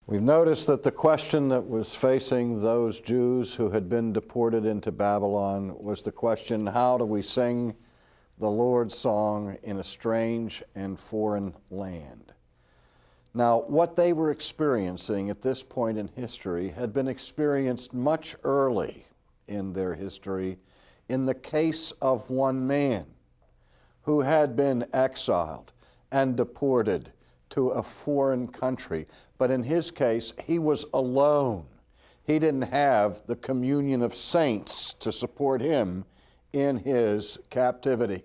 We've noticed that the question that was facing those Jews who had been deported into Babylon was the question, how do we sing the Lord's song in a strange and foreign land? Now, what they were experiencing at this point in history had been experienced much early in their history in the case of one man who had been exiled and deported to a foreign country. But in his case, he was alone. He didn't have the communion of saints to support him in his captivity.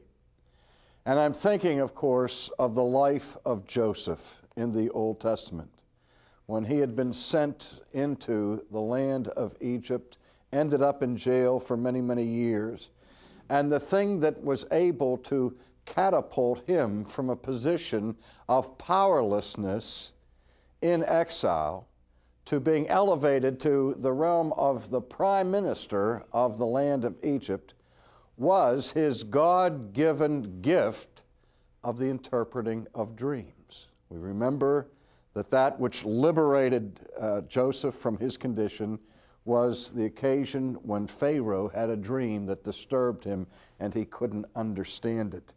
And I'm thinking, of course, of the life of Joseph in the Old Testament, when he had been sent into the land of Egypt, ended up in jail for many, many years. And the thing that was able to catapult him from a position of powerlessness in exile to being elevated to the realm of the prime minister of the land of Egypt was his God-given gift of the interpreting of dreams. We remember that which liberated Joseph from his condition was the occasion when Pharaoh had a dream that disturbed him and he couldn't understand it.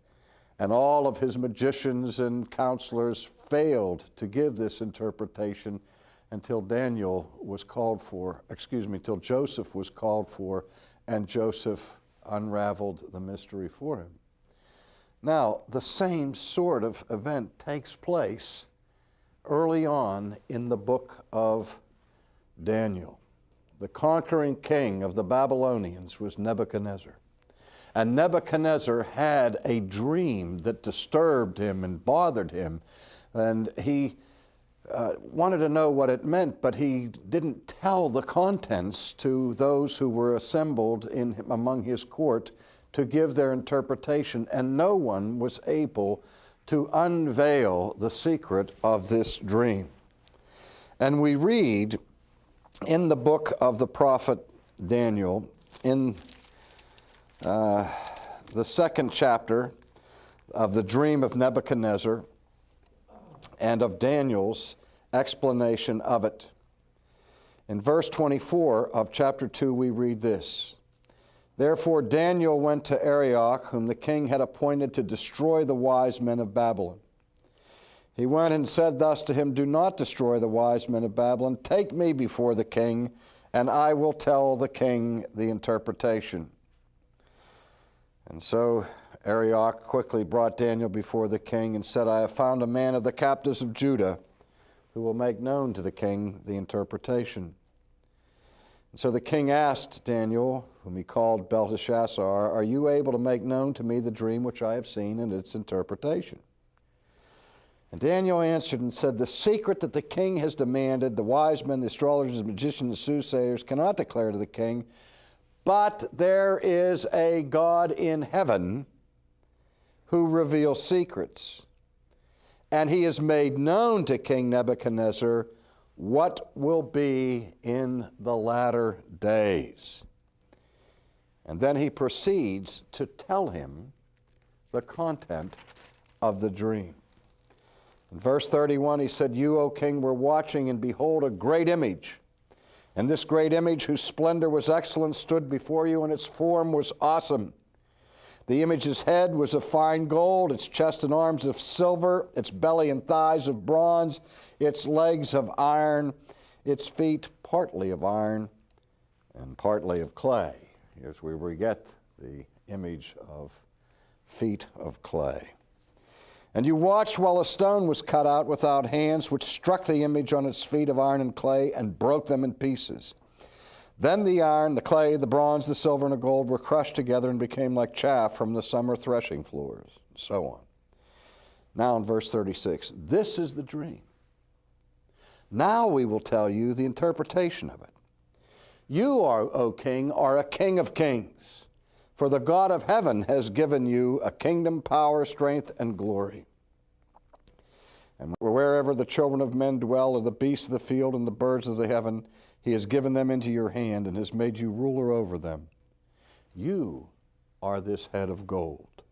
And all of his magicians and counselors failed to give this interpretation until Joseph was called for, and Joseph unraveled the mystery for him. Now, the same sort of event takes place early on in the book of Daniel. The conquering king of the Babylonians was Nebuchadnezzar. And Nebuchadnezzar had a dream that disturbed him and bothered him. And he wanted to know what it meant, but he didn't tell the contents to those who were assembled among his court to give their interpretation. And no one was able to unveil the secret of this dream. And we read in the book of the prophet Daniel, in the second chapter of the dream of Nebuchadnezzar and of Daniel's explanation of it. In verse 24 of chapter 2, we read this: Therefore Daniel went to Arioch, whom the king had appointed to destroy the wise men of Babylon. He went and said thus to him, Do not destroy the wise men of Babylon. Take me before the king, and I will tell the king the interpretation. And so Arioch quickly brought Daniel before the king and said, I have found a man of the captives of Judah who will make known to the king the interpretation. And so the king asked Daniel, whom he called Belshazzar, Are you able to make known to me the dream which I have seen and its interpretation? And Daniel answered and said, The secret that the king has demanded, the wise men, the astrologers, the magicians, the soothsayers cannot declare to the king, but there is a God in heaven who reveals secrets. And he has made known to King Nebuchadnezzar what will be in the latter days. And then he proceeds to tell him the content of the dream. In verse 31, he said, You, O king, were watching, and behold, a great image. And this great image, whose splendor was excellent, stood before you, and its form was awesome. The image's head was of fine gold, its chest and arms of silver, its belly and thighs of bronze, its legs of iron, its feet partly of iron and partly of clay. Here's where we get the image of feet of clay. And you watched while a stone was cut out without hands, which struck the image on its feet of iron and clay and broke them in pieces. Then the iron, the clay, the bronze, the silver, and the gold were crushed together and became like chaff from the summer threshing floors, and so on. Now in verse 36, this is the dream. Now we will tell you the interpretation of it. You, O king, are a king of kings. For the God of heaven has given you a kingdom, power, strength, and glory. And wherever the children of men dwell, or the beasts of the field and the birds of the heaven, he has given them into your hand and has made you ruler over them. You are this head of gold.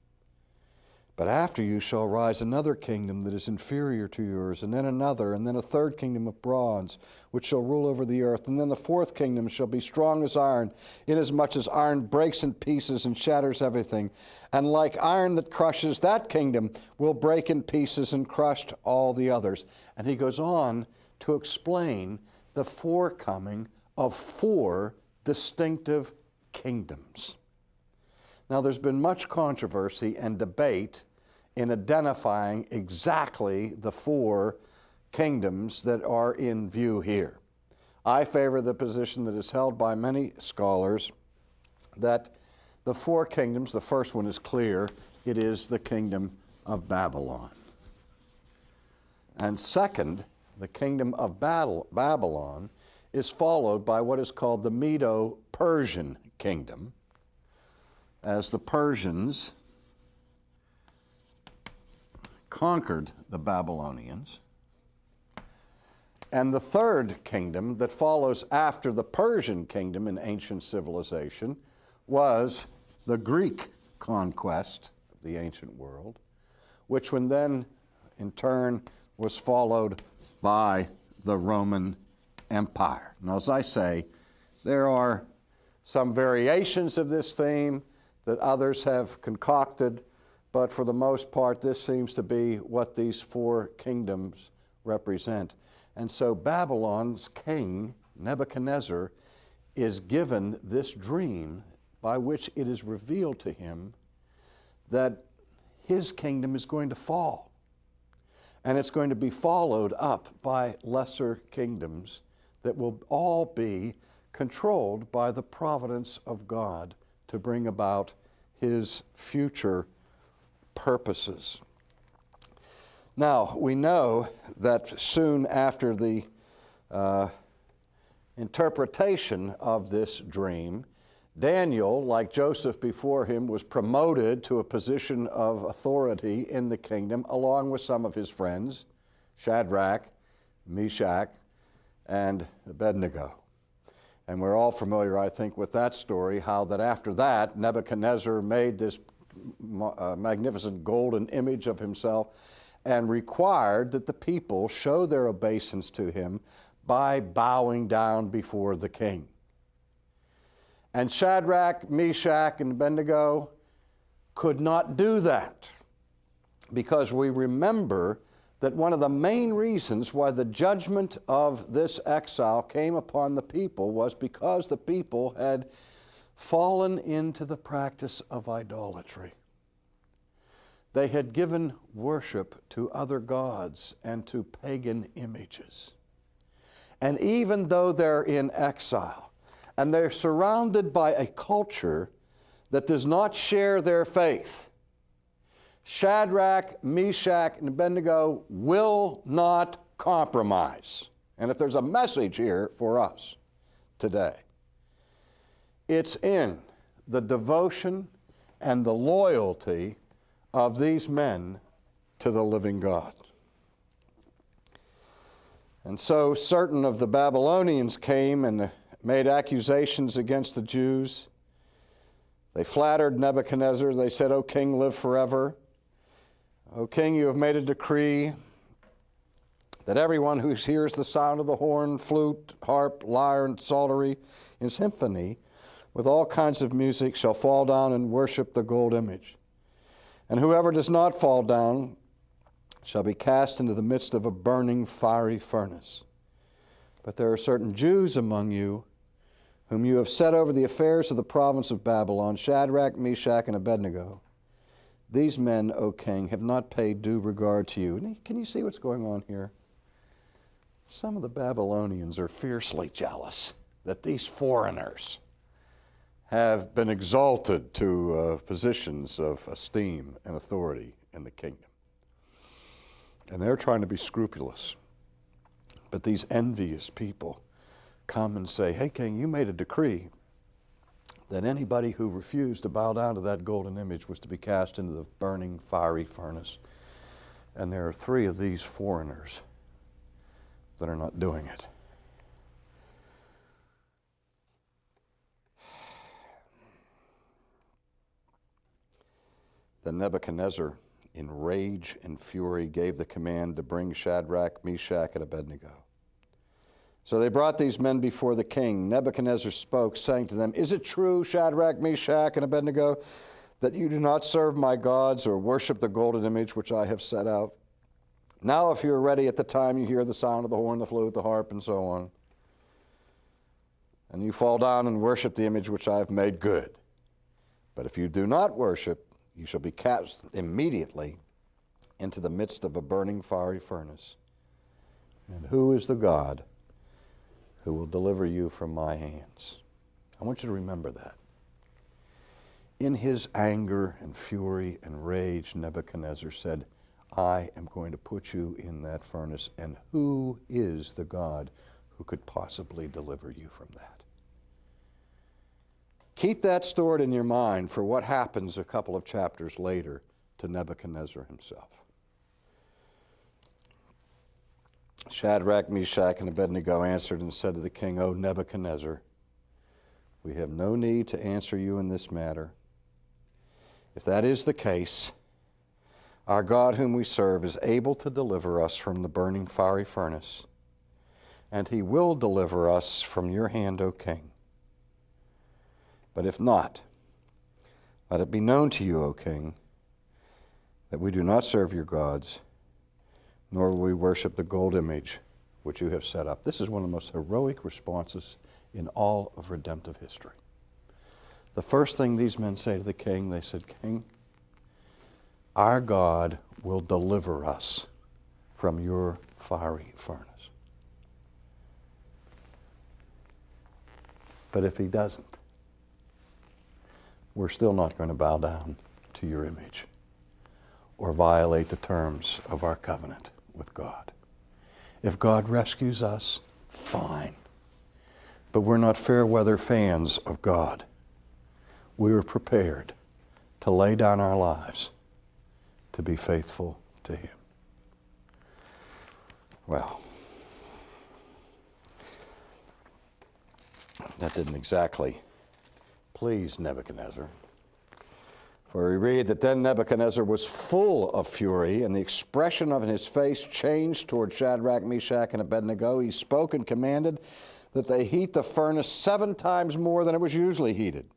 But after you shall rise another kingdom that is inferior to yours, and then another, and then a third kingdom of bronze, which shall rule over the earth. And then the fourth kingdom shall be strong as iron, inasmuch as iron breaks in pieces and shatters everything. And like iron that crushes, that kingdom will break in pieces and crush all the others. And he goes on to explain the forecoming of four distinctive kingdoms. Now, there's been much controversy and debate in identifying exactly the four kingdoms that are in view here. I favor the position that is held by many scholars that the four kingdoms, the first one is clear, it is the kingdom of Babylon. And second, the kingdom of Babylon is followed by what is called the Medo-Persian kingdom, as the Persians conquered the Babylonians. And the third kingdom that follows after the Persian kingdom in ancient civilization was the Greek conquest of the ancient world, which one then in turn was followed by the Roman Empire. Now, as I say, there are some variations of this theme that others have concocted, but for the most part, this seems to be what these four kingdoms represent. And so Babylon's king, Nebuchadnezzar, is given this dream by which it is revealed to him that his kingdom is going to fall. And it's going to be followed up by lesser kingdoms that will all be controlled by the providence of God to bring about his future purposes. Now, we know that soon after the interpretation of this dream, Daniel, like Joseph before him, was promoted to a position of authority in the kingdom, along with some of his friends, Shadrach, Meshach, and Abednego. And we're all familiar, I think, with that story, how that after that, Nebuchadnezzar made this magnificent golden image of himself and required that the people show their obeisance to him by bowing down before the king. And Shadrach, Meshach, and Abednego could not do that, because we remember that one of the main reasons why the judgment of this exile came upon the people was because the people had fallen into the practice of idolatry. They had given worship to other gods and to pagan images. And even though they're in exile and they're surrounded by a culture that does not share their faith, Shadrach, Meshach, and Abednego will not compromise. And if there's a message here for us today, it's in the devotion and the loyalty of these men to the living God. And so certain of the Babylonians came and made accusations against the Jews. They flattered Nebuchadnezzar. They said, "O king, live forever. O king, you have made a decree that everyone who hears the sound of the horn, flute, harp, lyre, and psaltery in symphony with all kinds of music shall fall down and worship the gold image. And whoever does not fall down shall be cast into the midst of a burning fiery furnace. But there are certain Jews among you whom you have set over the affairs of the province of Babylon, Shadrach, Meshach, and Abednego. These men, O king, have not paid due regard to you." And can you see what's going on here? Some of the Babylonians are fiercely jealous that these foreigners have been exalted to positions of esteem and authority in the kingdom. And they're trying to be scrupulous. But these envious people come and say, "Hey, king, you made a decree that anybody who refused to bow down to that golden image was to be cast into the burning fiery furnace. And there are 3 of these foreigners that are not doing it." Then Nebuchadnezzar, in rage and fury, gave the command to bring Shadrach, Meshach, and Abednego. So they brought these men before the king. Nebuchadnezzar spoke, saying to them, "Is it true, Shadrach, Meshach, and Abednego, that you do not serve my gods or worship the golden image which I have set out? Now if you are ready at the time you hear the sound of the horn, the flute, the harp, and so on, and you fall down and worship the image which I have made, good. But if you do not worship, you shall be cast immediately into the midst of a burning fiery furnace. And who is the God who will deliver you from my hands?" I want you to remember that. In his anger and fury and rage, Nebuchadnezzar said, "I am going to put you in that furnace, and who is the God who could possibly deliver you from that?" Keep that stored in your mind for what happens a couple of chapters later to Nebuchadnezzar himself. Shadrach, Meshach, and Abednego answered and said to the king, "O Nebuchadnezzar, we have no need to answer you in this matter. If that is the case, our God whom we serve is able to deliver us from the burning fiery furnace, and he will deliver us from your hand, O king. But if not, let it be known to you, O king, that we do not serve your gods, nor will we worship the gold image which you have set up." This is one of the most heroic responses in all of redemptive history. The first thing these men say to the king, they said, "King, our God will deliver us from your fiery furnace. But if he doesn't, we're still not going to bow down to your image or violate the terms of our covenant with God. If God rescues us, fine. But we're not fair weather fans of God. We are prepared to lay down our lives to be faithful to him." Well, that didn't exactly please Nebuchadnezzar. For we read that then Nebuchadnezzar was full of fury, and the expression of his face changed toward Shadrach, Meshach, and Abednego. He spoke and commanded that they heat the furnace 7 times more than it was usually heated.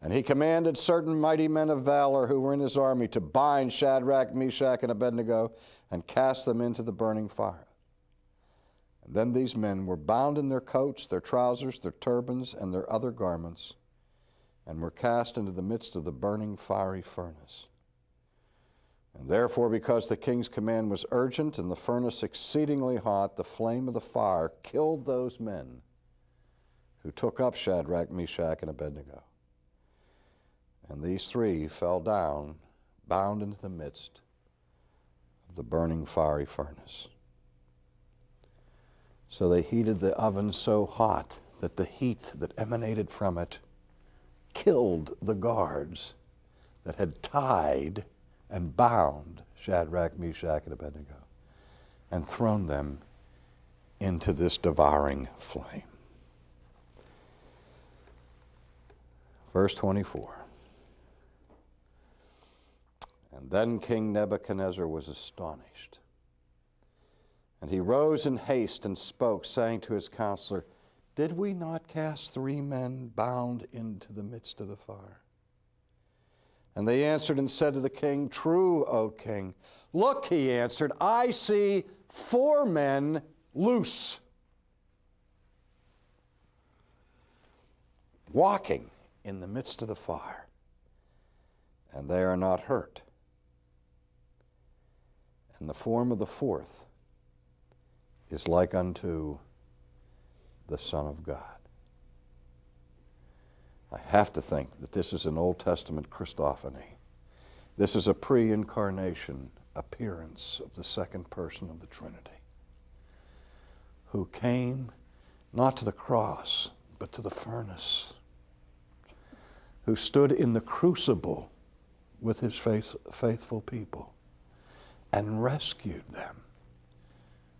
And he commanded certain mighty men of valor who were in his army to bind Shadrach, Meshach, and Abednego and cast them into the burning fire. And then these men were bound in their coats, their trousers, their turbans, and their other garments, and were cast into the midst of the burning fiery furnace. And therefore, because the king's command was urgent and the furnace exceedingly hot, the flame of the fire killed those men who took up Shadrach, Meshach, and Abednego. And these 3 fell down, bound into the midst of the burning fiery furnace. So they heated the oven so hot that the heat that emanated from it killed the guards that had tied and bound Shadrach, Meshach, and Abednego and thrown them into this devouring flame. Verse 24. And then King Nebuchadnezzar was astonished, and he rose in haste and spoke, saying to his counselor, "Did we not cast 3 men bound into the midst of the fire?" And they answered and said to the king, "True, O king." "Look," he answered, "I see 4 men loose, walking in the midst of the fire, and they are not hurt. And the form of the 4th is like unto the Son of God." I have to think that this is an Old Testament Christophany. This is a pre-incarnation appearance of the second person of the Trinity, who came not to the cross, but to the furnace, who stood in the crucible with his faithful people and rescued them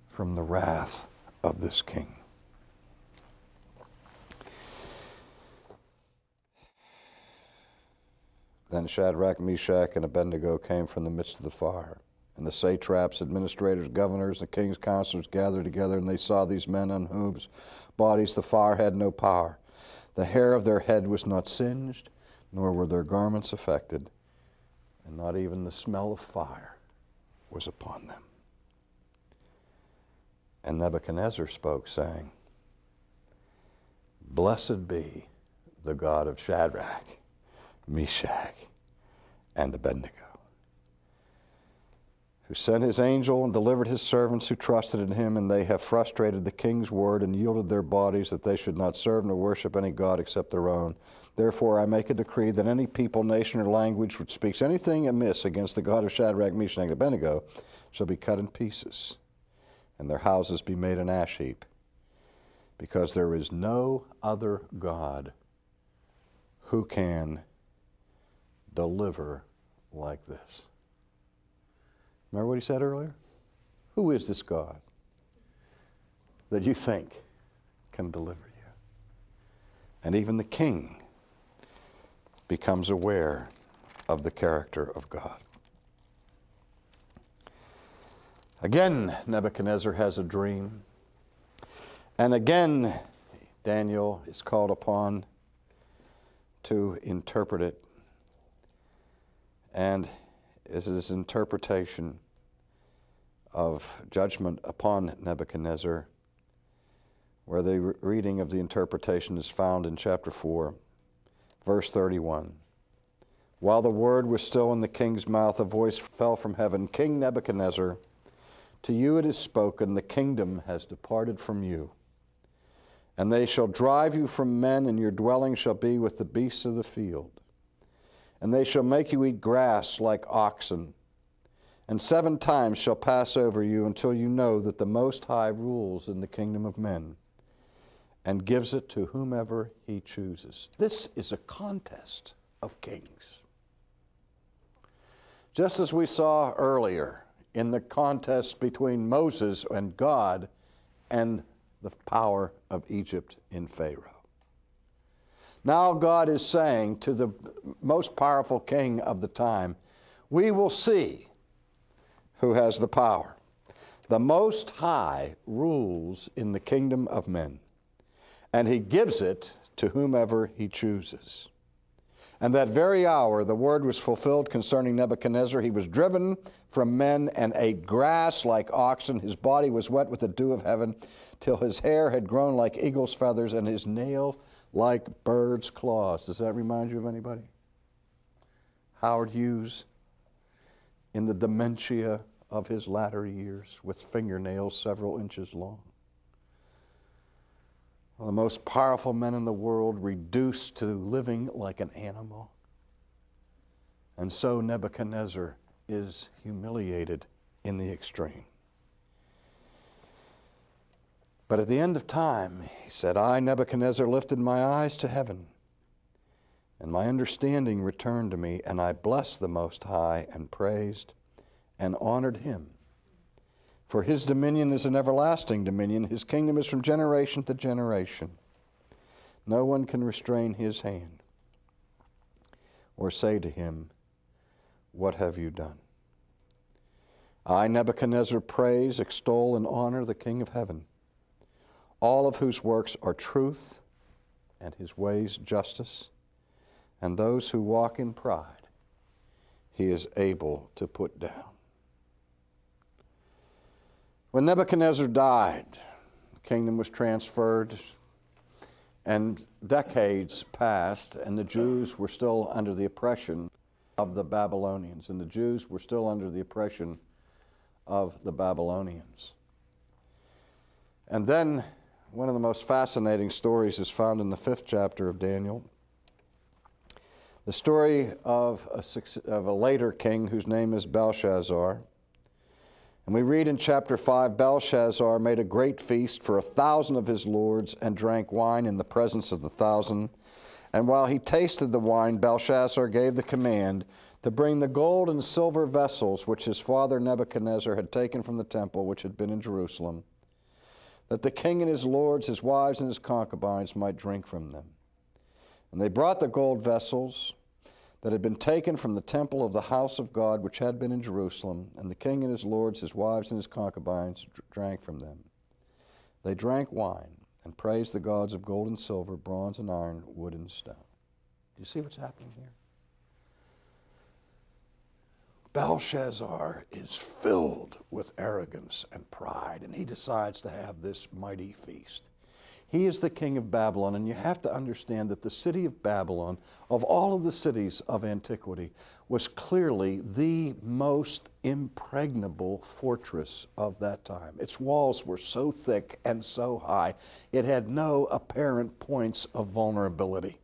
from the wrath of this king. Then Shadrach, Meshach, and Abednego came from the midst of the fire. And the satraps, administrators, governors, and king's counselors gathered together, and they saw these men on whose bodies the fire had no power. The hair of their head was not singed, nor were their garments affected, and not even the smell of fire was upon them. And Nebuchadnezzar spoke, saying, Blessed be the God of Shadrach, Meshach, and Abednego, who sent his angel and delivered his servants who trusted in him, and they have frustrated the king's word and yielded their bodies that they should not serve nor worship any god except their own. Therefore I make a decree that any people, nation, or language which speaks anything amiss against the God of Shadrach, Meshach, and Abednego shall be cut in pieces, and their houses be made an ash heap, because there is no other God who can deliver like this. Remember what he said earlier? Who is this God that you think can deliver you? And even the king becomes aware of the character of God. Again, Nebuchadnezzar has a dream. And again, Daniel is called upon to interpret it. And is his interpretation of judgment upon Nebuchadnezzar, where the reading of the interpretation is found in chapter 4, verse 31. While the word was still in the king's mouth, a voice fell from heaven, King Nebuchadnezzar, to you it is spoken, the kingdom has departed from you. And they shall drive you from men, and your dwelling shall be with the beasts of the field. And they shall make you eat grass like oxen. And 7 times shall pass over you until you know that the Most High rules in the kingdom of men and gives it to whomever he chooses. This is a contest of kings. Just as we saw earlier in the contest between Moses and God and the power of Egypt in Pharaoh. Now God is saying to the most powerful king of the time, we will see who has the power. The Most High rules in the kingdom of men, and he gives it to whomever he chooses. And that very hour the word was fulfilled concerning Nebuchadnezzar. He was driven from men and ate grass like oxen. His body was wet with the dew of heaven, till his hair had grown like eagle's feathers, and his nail like bird's claws. Does that remind you of anybody? Howard Hughes, in the dementia of his latter years, with fingernails several inches long. One of the most powerful men in the world, reduced to living like an animal. And so Nebuchadnezzar is humiliated in the extreme. But at the end of time, he said, I, Nebuchadnezzar, lifted my eyes to heaven, and my understanding returned to me, and I blessed the Most High, and praised and honored him. For his dominion is an everlasting dominion. His kingdom is from generation to generation. No one can restrain his hand or say to him, what have you done? I, Nebuchadnezzar, praise, extol, and honor the King of heaven, all of whose works are truth, and his ways justice, and those who walk in pride he is able to put down. When Nebuchadnezzar died, the kingdom was transferred, and decades passed, and the Jews were still under the oppression of the Babylonians, and the Jews were still under the oppression of the Babylonians. And then one of the most fascinating stories is found in the 5th chapter of Daniel. The story of a later king whose name is Belshazzar. And we read in chapter 5, Belshazzar made a great feast for 1,000 of his lords and drank wine in the presence of the 1,000. And while he tasted the wine, Belshazzar gave the command to bring the gold and silver vessels which his father Nebuchadnezzar had taken from the temple which had been in Jerusalem, that the king and his lords, his wives, and his concubines might drink from them. And they brought the gold vessels, that had been taken from the temple of the house of God, which had been in Jerusalem, and the king and his lords, his wives, and his concubines drank from them. They drank wine and praised the gods of gold and silver, bronze and iron, wood and stone. Do you see what's happening here? Belshazzar is filled with arrogance and pride, and he decides to have this mighty feast. He is the king of Babylon, and you have to understand that the city of Babylon, of all of the cities of antiquity, was clearly the most impregnable fortress of that time. Its walls were so thick and so high, it had no apparent points of vulnerability.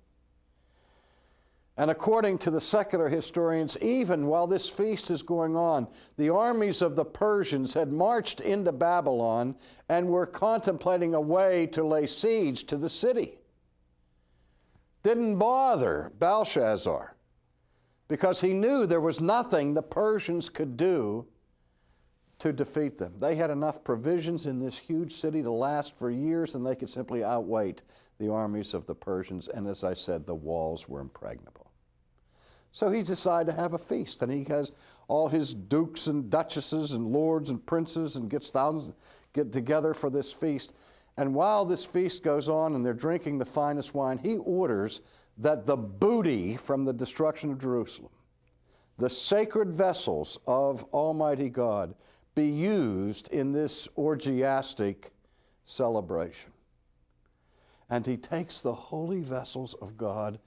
And according to the secular historians, even while this feast is going on, the armies of the Persians had marched into Babylon and were contemplating a way to lay siege to the city. Didn't bother Belshazzar, because he knew there was nothing the Persians could do to defeat them. They had enough provisions in this huge city to last for years, and they could simply outweight the armies of the Persians. And as I said, the walls were impregnable. So he decided to have a feast, and he has all his dukes and duchesses and lords and princes and gets thousands get together for this feast. And while this feast goes on and they're drinking the finest wine, he orders that the booty from the destruction of Jerusalem, the sacred vessels of Almighty God, be used in this orgiastic celebration. And he takes the holy vessels of God,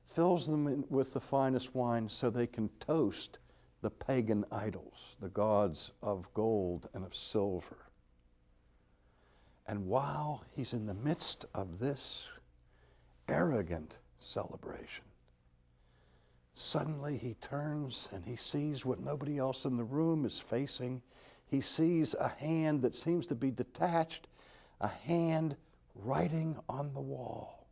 fills them with the finest wine so they can toast the pagan idols, the gods of gold and of silver. And while he's in the midst of this arrogant celebration, suddenly he turns and he sees what nobody else in the room is facing. He sees a hand that seems to be detached, a hand writing on the wall.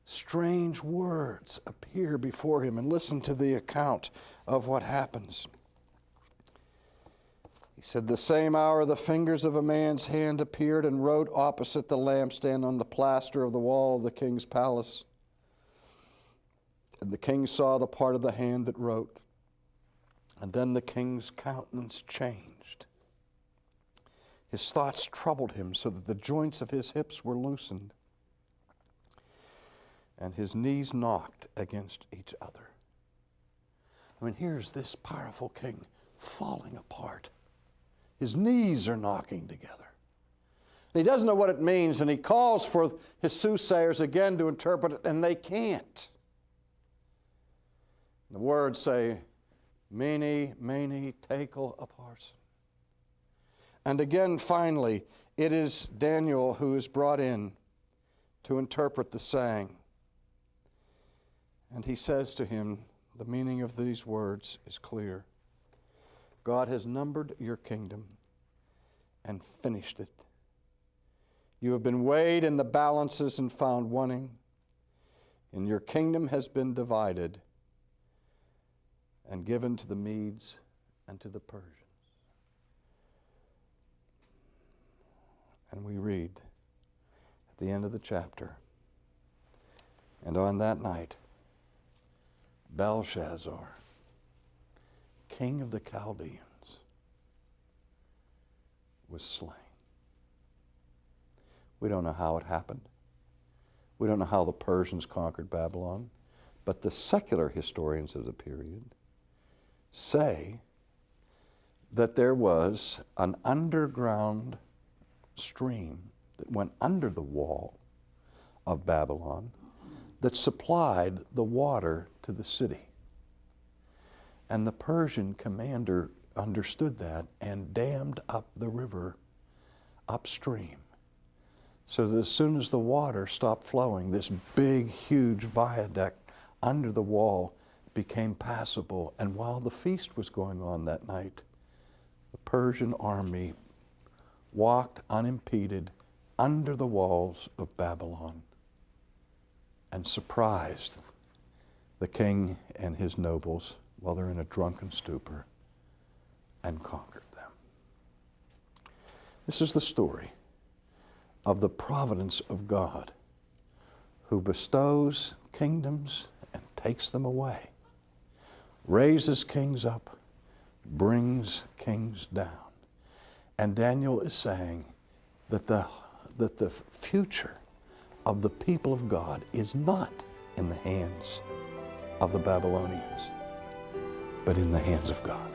Strange words appear before him, and listen to the account of what happens. He said, "The same hour the fingers of a man's hand appeared and wrote opposite the lampstand on the plaster of the wall of the king's palace. And the king saw the part of the hand that wrote. And then the king's countenance changed. His thoughts troubled him so that the joints of his hips were loosened, and his knees knocked against each other." I mean, here's this powerful king falling apart. His knees are knocking together. And he doesn't know what it means, and he calls for his soothsayers again to interpret it, and they can't. The words say, "Mene, mene, tekel, upharsin." And again, finally, it is Daniel who is brought in to interpret the saying. And he says to him, the meaning of these words is clear. God has numbered your kingdom and finished it. You have been weighed in the balances and found wanting, and your kingdom has been divided and given to the Medes and to the Persians. And we read at the end of the chapter, "And on that night, Belshazzar, king of the Chaldeans, was slain." We don't know how it happened. We don't know how the Persians conquered Babylon, but the secular historians of the period say that there was an underground stream that went under the wall of Babylon that supplied the water to the city. And the Persian commander understood that and dammed up the river upstream, so that as soon as the water stopped flowing, this big, huge viaduct under the wall became passable. And while the feast was going on that night, the Persian army walked unimpeded under the walls of Babylon and surprised the king and his nobles while they're in a drunken stupor and conquered them. This is the story of the providence of God, who bestows kingdoms and takes them away. raises kings up, brings kings down. And Daniel is saying that the future of the people of God is not in the hands of the Babylonians, but in the hands of God.